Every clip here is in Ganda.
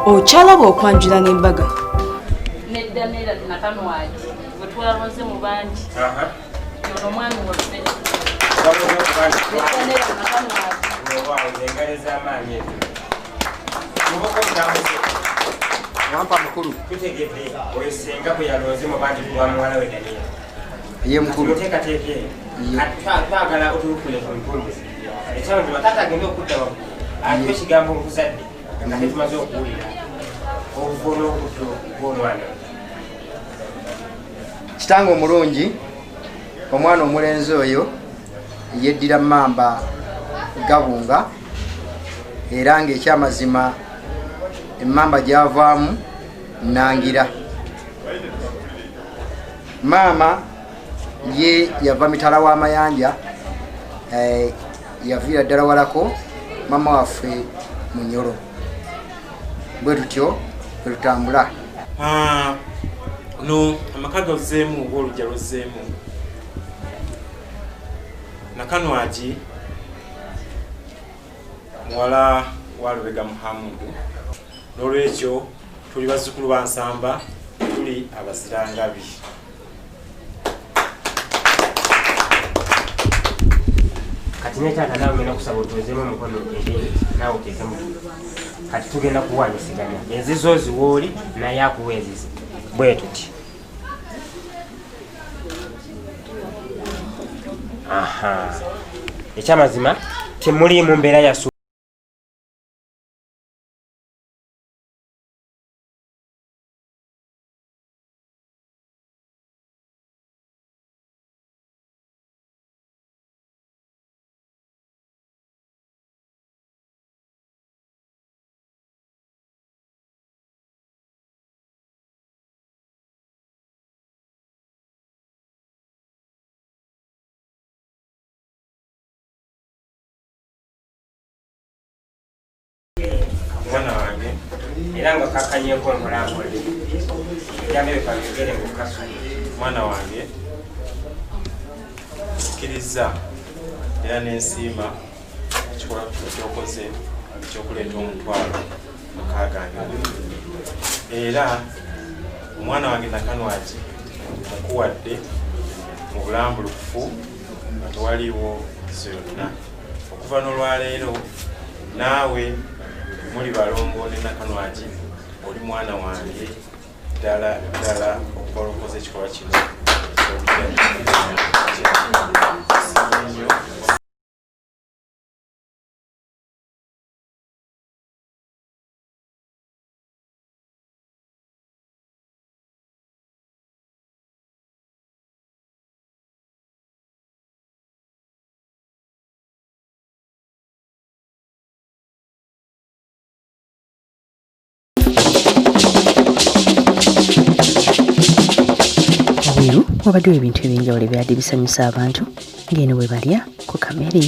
Ochalaba okwanjula n'embaga. Nedda nera nakanwaji bwe twalonze mu bangi. Ono mwami waffe. Nedda nera nakanwaji. Engaleza amaanyi ezo. Muboko kutamuze. Wampa mukulu. Tutegedde oyo senga bwe yalonze mu bangi kwa muwala we Daniel. Ye mukulu. Tuteekateeke. Twagala otulukule ku mpulizzi. Ekyawo tubatata agenda okudda wamu. Ate ekigambo nkuzadde nga tetumaze okuwulira obuvono obuto bw'omwana. Kitange omulungi omwana omulenzi oyo yeddira Mamba Gabunga era ng'ekyamazima emmamba gyavaamu Nangira. Maama ye yava mitala w'amayanja yaviira ddala walako mama waffe Munyoro. Bwe tutyo bwe tutambula. No amaka gozzeemu oba olujja luzzeemu Nakanwaji muwala wa Lubega Muhammadu. N'olwekyo tuli bazzukulu ba Nsamba, tuli Abazirangabi. Kati nekyaka nawe ngenda kusaba otuwezeemu omukono ebiri naawe oteekemu. Kati tugenda kuwanyisiganya enzizo ziwooli naye akuwa enzizi bwe tuti. Ekyamazima temuli mu mbeera ya mwana wange era nga kakanyeko omulambule jambe bikagere kukasu. Mwana wange sikiriza era n'ensiima ekikola kyokoze ekyokuleeta omutwalo mukaagange. Era omwana wange Nakanwaji mukuwadde mu bulambulukufu nga tewaliiwo nzizo yonna. Okuva n'olwaleero naawe muli balongo ne Nakanwaji oli mwana wange ddala ddala okuba olukoze ekikolwa kino. Wabadde ebintu ebyenjawulo ebyadde bisanyusa abantu ng'eno bwe balya ku kamere.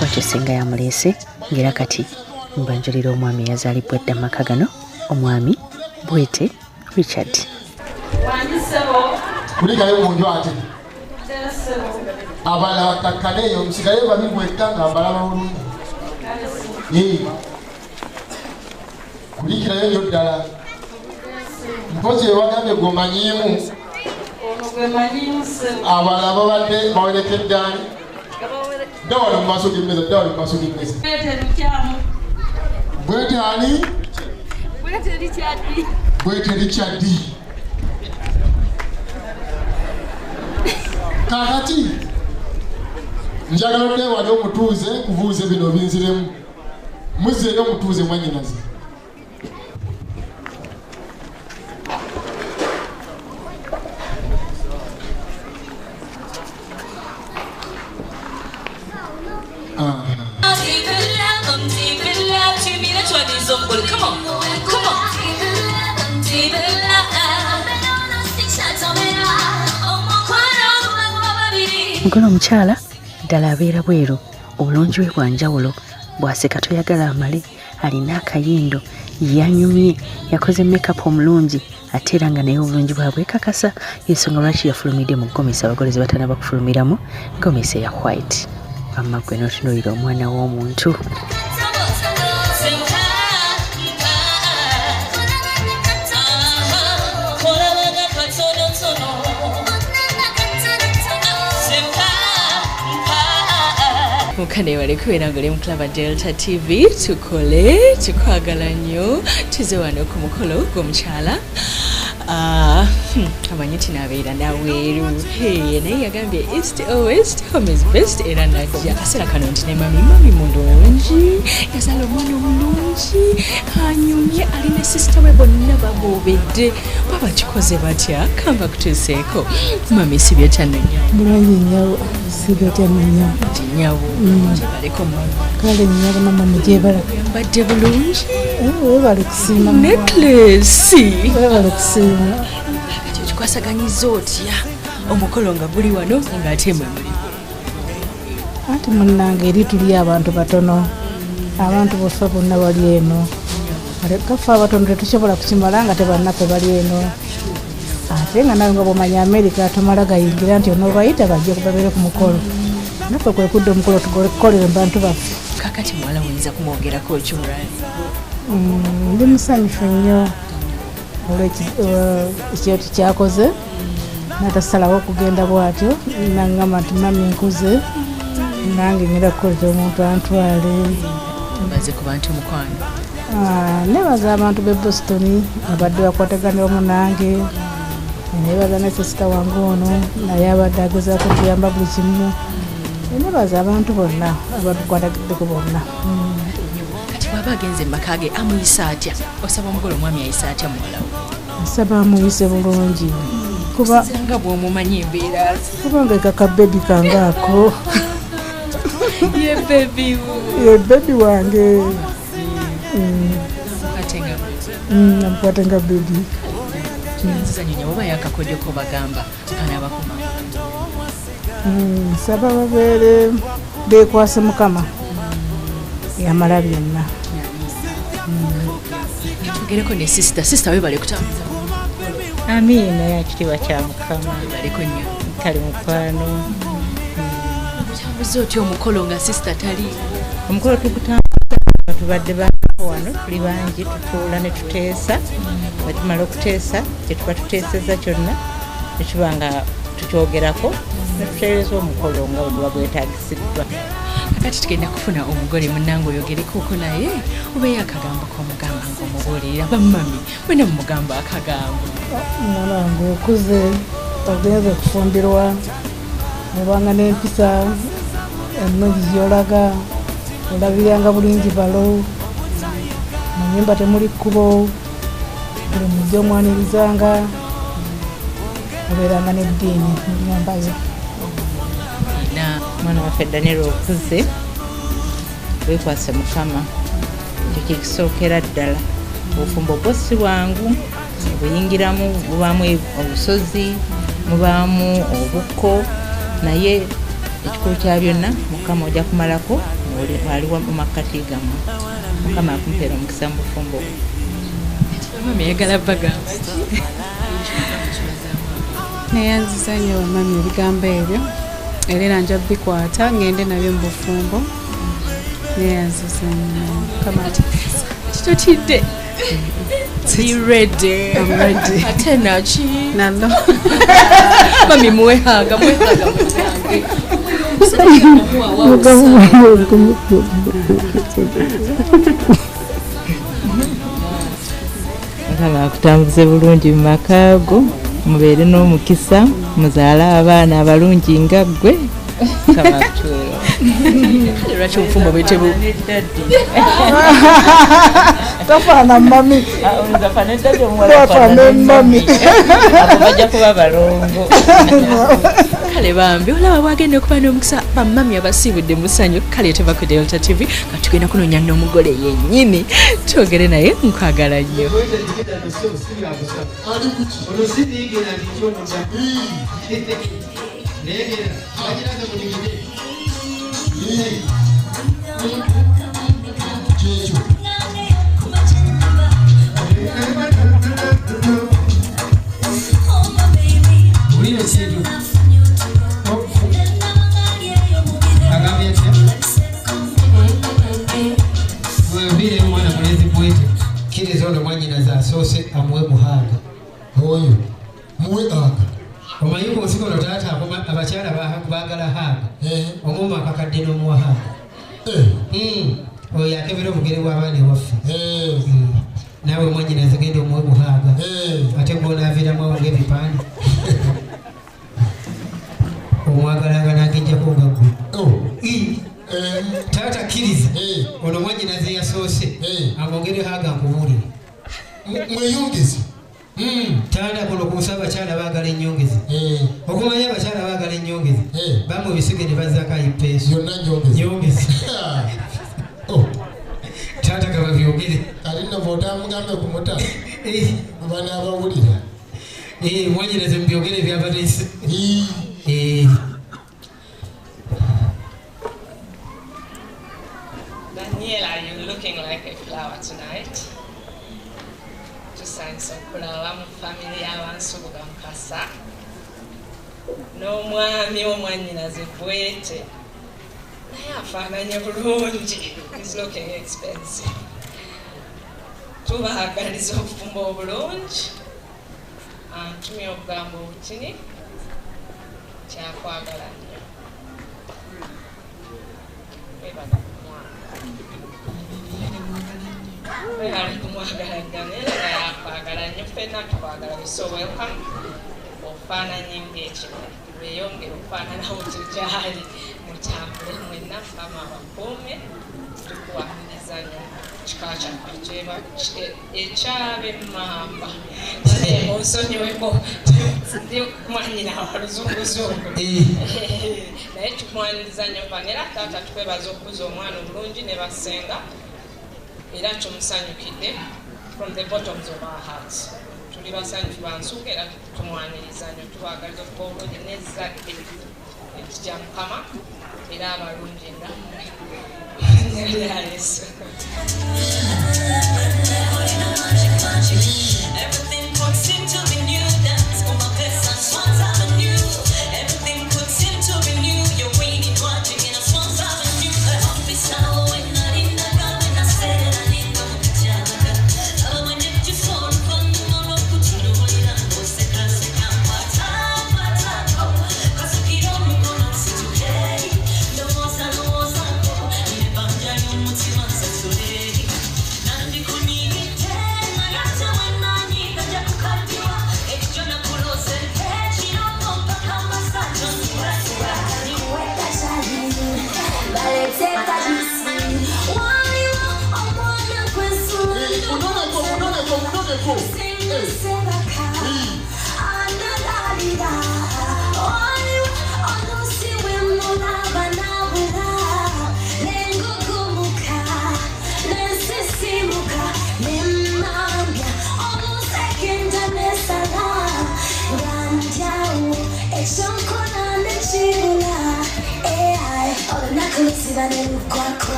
Watyo senga yamuleese ng'era kati mbanjulira omwami eyazaalibwa dda maka gano, omwami Bwete Richard. Kulikayo munju ate abala bakakkaleeyo musigayo babi bwekka nga mbalaba bulungi. Kulikirayo nnyo ddala mpozi ewagambye gwomanyiimu abala babadde bawerekedde ani dawala mu maaso g'emmeza dawala mu maaso g'emmeza. Bwete ani? Bwete Richard. Kakati njagala oneewale omutuuze kubuuze bino binziremu. Muzzeeyo omutuuze mwannyinaze. Mugole omukyala ddala abeera bweru, obulungi bwe bwanjawulo, bw'aseka toyagala amale, alina akayindo, yanyumye, yakoze make-up omulungi, ate era nga naye obulungi bwabwe kakasa, y'ensonga lwaki yafulumidde mu gomesi abagole ze batanaba kufulumiramu, gomesi eya white. Amma gwe n'otunuulira omwana w'omuntu. Mukane wale kubeera ng'oli mu Club Delta TV, tukwagala nnyo, tuze wano ku mukolo gw'omukyala. Amanyi tinaabeera naweeru, naye yagambye east or west, home is best, era najja akaseera kano nti ne mami mulungi, yazaala omwana omulungi, anyumye, alina sisita we bonna baboobedde. Baba kikoze batya? Kamba kutuuseeko. Mami sibyo kyananya. Bulungi nnyo, sibyo kyananya. Nyawo, kyebaleko mama. Kale nnyo mama mugyebala. Badde bulungi? Webale kusiima. Necklace. Webale kusiima. Kati okikwasaganyiza otya? Omukolo nga guli wano ng'ate mwe muli. Ati munnange eri tuli abantu batono. Abantu baffe bonna bali eno. Kaffe abatono tetusobola kukimala nga tebannaffe bali eno. Ate nga nawe nga bw'omanya Amerika tomala gayingira nti onoobayita bajja kubabeere ku mukolo. Naffe kwe kudda omukolo tukolere bantu baffe. Kakati muwala wayinza kumwogerako kyolwali? Ndi musanyufu nnyo olw'ekyo kyakoze natasalawo okugenda bw'atyo naŋŋamba nti mami nkuze nange ngenda kukolera omuntu antwale. Mbaze ku bantu mukwano. Nebaza abantu b'e Boston abadde bakwatagana wamu nange, nebaza ne sisita wange ono naye abadde agezaako okuyamba buli kimu. Nebaza abantu bonna abatukwatagiddeko bonna. Kati bw'aba agenze mu maka ge amuyisa atya? Osaba omugole omwami ayisa atya muwalawo? Nsaba amuyise bulungi kuba nga bw'omumanyi embeera kubanga ekaka bebi kangaako. Ye bebi wange. Namukwate nga bebi. Nzizanyonya oba yakakodyo ko bagamba kanaba kuma. Nsaba babeere beekwase Mukama yamala byonna. Tugereko ne sisita webale kutambuza. Amiina yakitiibwa kya Mukama. Webaleko nnyo. Kale mukwano. Buzo otyo omukolo nga sisita tali. Omukolo tugutambuza tubadde wano tuli bangi tutuula ne tuteesa. Bwe tumala okuteesa kye tuba tuteeseza kyonna ne kiba nga tukyogerako ne tutereeza omukolo nga bwe guba gwetaagisiddwa. Kakati tugenda kufuna omugole munnange oyogereko naye obeeyo akagambo k'omugamba ng'omubuulirira bammami mwena mumugamba akagambo. Mulange okuze ogenze okufumbirwa obanga n'empisa ennungi gy'olaga olabiranga bulungi balo mu nnyumba temuli kkubo buli mujja omwanirizanga obeeranga n'eddiini munyambayo. Mwana waffe Daniel okuze weekwase Mukama ekyo kyekisookera ddala. Obufumbo bwo si bwangu, buyingiramu bubaamu obusozi mubaamu obukko, naye ekikulu kya byonna Mukama ojja kumalako ali mu makkati gammwe. Mukama akumpeera omukisa mu bufumbo bwe. Mami ayagala bagamba neyanziza nnyo bamami ebigambo ebyo era nja bikwata ngende nabyo mu bufumbo. Neyanziza nnyo kamati kitotidde. Ready. I'm ready. Ate naki nalo mami muwehaga Mukama akutambuze bulungi mu maka go, mubeere n'omukisa, muzaale abaana abalungi nga ggwe. Mukama akutuula. Lwaki obufumbo bwetebu Tafaana mami. Tafaana mami. Abo bajja kuba balongo. Kale bambi olaba bwagenda okuba n'omukisa bamami abasiibudde musanyu. Kale teva ku Delta TV katugenda kunoonya n'omugole yennyini twogere naye nkwagala nnyo. Negera, wajiraze mudigide. Checho. Uriyo checho. Agambye atya? Mwebire mwana mulezi bwete. Kiriza ono mwanyinaze asoose amuwe muhanga. Oyo muwe aga. Omanyi ko nsiko no taata abakyala baagala hanga. Omumma akakadde n'omuwa hanga. Oyo akebera omugere w'abaana ewaffe. Naawe mwanyinaze genda omuwe muhanga. Ate gw'onaaviiramu awo ng'ebipande. Omwagalanga n'agejjako nga ggwe. Taata kkiriza ono mwanyinaze yasoose amwongere hanga nkubuulire. Mweyongeze. Taata kuno ku nsi abakyala baagala ennyongezi. Okumanya abakyala baagala ennyongezi. Bamwe ebisige ne bazzaako ayipeeso. Yonna nnyongezi. Taata gaba byogere. Kati nno bw'otamugambe ku muta. Banaabawulira. Mwanyinaze mu byogere byabalese. Daniela, you're looking like a flower tonight. Tusanze okulaba mu family y'abansubuga Mukasa n'omwami omwannyinaze Bwete naye afaananye bulungi. He's looking expensive. Tubaagaliza obufumbo obulungi. Antumye okugamba obutini kyakwagala nnyo. Ali kumwagala Daniela naye akwagala nnyo. Ffenna tukwagala. So welcome. Ofaananye ng'ekimuli. Weeyongere okufaananawo gy'oli. Mutambule mwenna mama abakuume. Tukuwaniriza nnyo. Kika kyaffe ekyaba emmamba. Onsonyiweko ndi mwannyina wa luzunguzungu. Naye tumwaniriza nnyo Vanilla. Taata tukwebaza okukuza omwana omulungi ne basenga. Era tumusanyukidde from the bottoms of our hearts. Tuli basanyufu bansuka era tumwaniriza nnyo. Tubaagaliza okuba obulungi n'ezzadde ekitya Mukama era abalungi nga Yesu. Everything puts him to renew. Dance for my best and swans avenue. Everything puts him to renew. You're waiting, watching in a swans avenue. I hope it's now when I in the gun when I said it.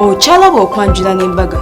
Okyalaba okwanjula n'embaga